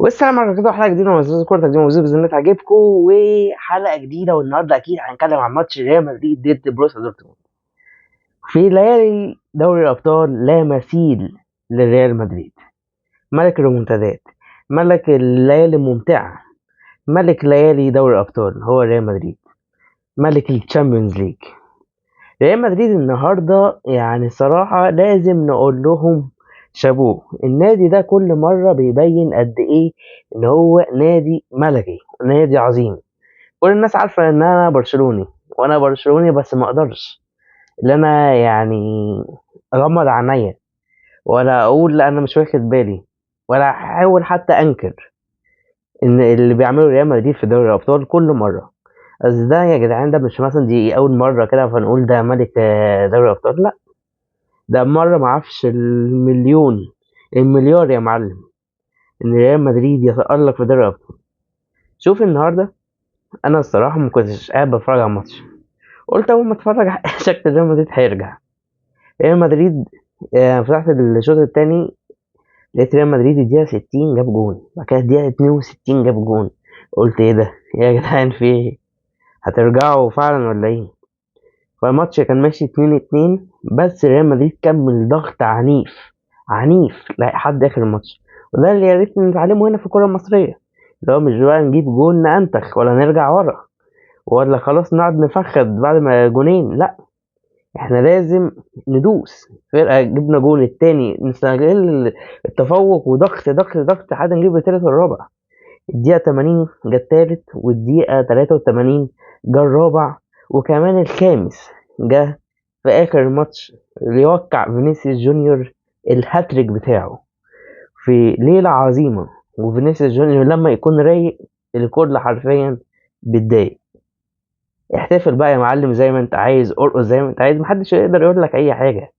والسلام عليكم كده حلقه جديده من مسلسل كوره تقديم وزير باذن الله تعجبكم. وحلقه جديده والنهارده اكيد هنتكلم عن ماتش ريال مدريد ضد بروسيا دورتموند. في ليالي دوري الابطال لا مثيل لريال مدريد، ملك الريمونتادات، ملك الليالي الممتعه، ملك ليالي دوري الابطال هو ريال مدريد، ملك الشامبيونز ليج. ريال مدريد النهارده يعني الصراحه لازم نقول لهم شابوه. النادي ده كل مره بيبين قد ايه ان هو نادي ملكي، نادي عظيم. كل الناس عارفه ان انا برشلوني، وانا برشلوني بس ما اقدرش ان انا يعني اغمض عينيا ولا اقول لا انا مش واخد بالي، ولا احاول حتى انكر ان اللي بيعمله ريال مدريد في دوري الابطال كل مره. بس ده يا جدعان ده مش مثلا دي اول مره كده فنقول ده ملك دوري الابطال، لا، ده مرة معرفش المليون المليار يا معلم إن ريال مدريد يتألق في دوري الأبطال. شوف النهاردة أنا الصراحة ما كنتش قاعد بتفرج على الماتش، قلت أول ما أتفرج شكل ريال مدريد هيرجع. ريال مدريد فتحت الشوط التاني لقيت ريال مدريد الدقيقة 60 جاب جون، بعد كده الدقيقة 62 جاب جون. قلت إيه ده يا جدعان، في إيه؟ هترجعوا فعلا ولا إيه؟ فالماتش كان ماشي 2-2، بس ريال مدريد كمل ضغط عنيف عنيف لحد اخر الماتش. وده اللي يا ريت نتعلمه هنا في الكرة المصرية، اللي هو مش بقى نجيب جون ننتخ ولا نرجع ورا ولا خلاص نقعد نفخد بعد ما جونين، لا، احنا لازم ندوس. فرقة جبنا جون التاني نستغل التفوق وضغط ضغط ضغط لحد نجيب التالت والرابع. الدقيقة 80 جه التالت، والدقيقة 83 جه الرابع، وكمان الخامس جه في آخر الماتش ليوقع فينيسيوس جونيور الهاتريك بتاعه في ليلة عظيمة. وفينيسيوس جونيور لما يكون رايق الكل حرفيا بيتضايق. احتفل بقى يا معلم زي ما انت عايز، ارقص زي ما انت عايز، محدش يقدر يقول لك اي حاجة.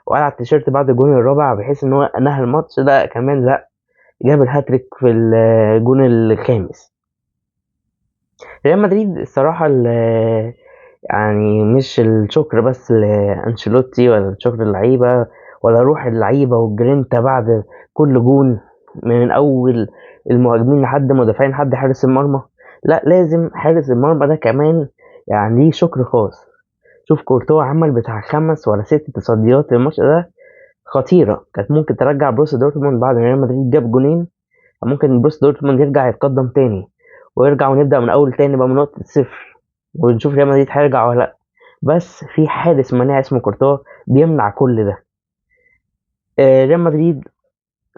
وقلع التيشيرت بعد الجون الرابع بحيث ان هو انهى الماتش ده كمان، لا، جاب الهاتريك في الجون الخامس. ريال مدريد الصراحة يعني مش الشكر بس لأنشيلوتي ولا الشكر للعيبة ولا روح اللعيبة والجرينتا بعد كل جون، من أول المهاجمين لحد مدافعين لحد حارس المرمى. لا، لازم حارس المرمى ده كمان يعني ليه شكر خاص. شوف كورتوا عمل بتاع 5 ولا 6 تصديات في الماتش ده خطيرة، كانت ممكن ترجع بروسيا دورتموند بعد ما ريال مدريد جاب جونين. ممكن بروسيا دورتموند يرجع يتقدم تاني، ويرجع ونبدأ من أول تاني بقى من نقطة صفر، ونشوف ريال مدريد هيرجع ولا لأ. بس في حارس مناع اسمه كورتوا بيمنع كل ده. ريال مدريد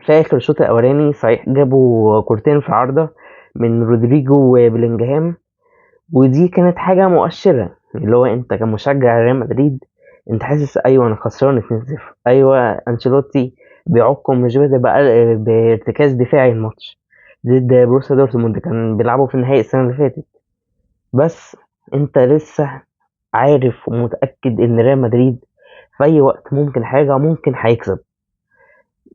في آخر الشوط الأولاني صحيح جابوا كورتين في العارضة من رودريجو وبلينجهام، ودي كانت حاجة مؤشرة، اللي هو أنت كمشجع ريال مدريد أنت حاسس أيوة أنا خسران 2-0، أيوة أنشيلوتي بيعكم مش بتبقى بارتكاز دفاعي الماتش ضد بروسيا دورتموند كان بيلعبوا في النهائي السنة اللي فاتت. بس أنت لسه عارف ومتأكد إن ريال مدريد في أي وقت ممكن حاجة ممكن هيكسب،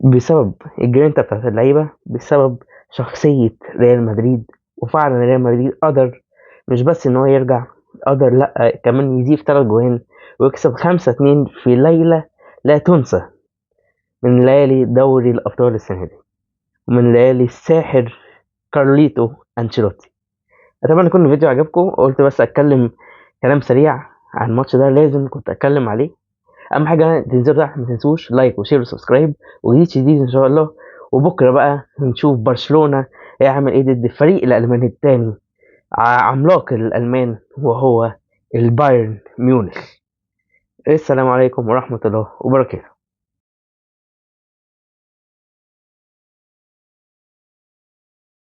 بسبب الجرينتا بتاعت اللعيبة، بسبب شخصية ريال مدريد. وفعلا ريال مدريد قدر مش بس إن هو يرجع، قدر لأ كمان يضيف 3 جوان ويكسب 5-2 في ليلة لا تنسى من ليالي دوري الأبطال السنة دي، ومن ليالي الساحر كارليتو أنشيلوتي. أتمنى يكون الفيديو عجبكم. قلت بس أتكلم كلام سريع عن الماتش ده، لازم كنت أتكلم عليه. اهم حاجه تنزلوا تحت ما تنسوش لايك وشير وسبسكرايب، وجديد جديد ان شاء الله. وبكره بقى نشوف برشلونه هيعمل ايه ضد الفريق الالماني التاني، عملاق الالمان وهو البايرن ميونخ. السلام عليكم ورحمه الله وبركاته.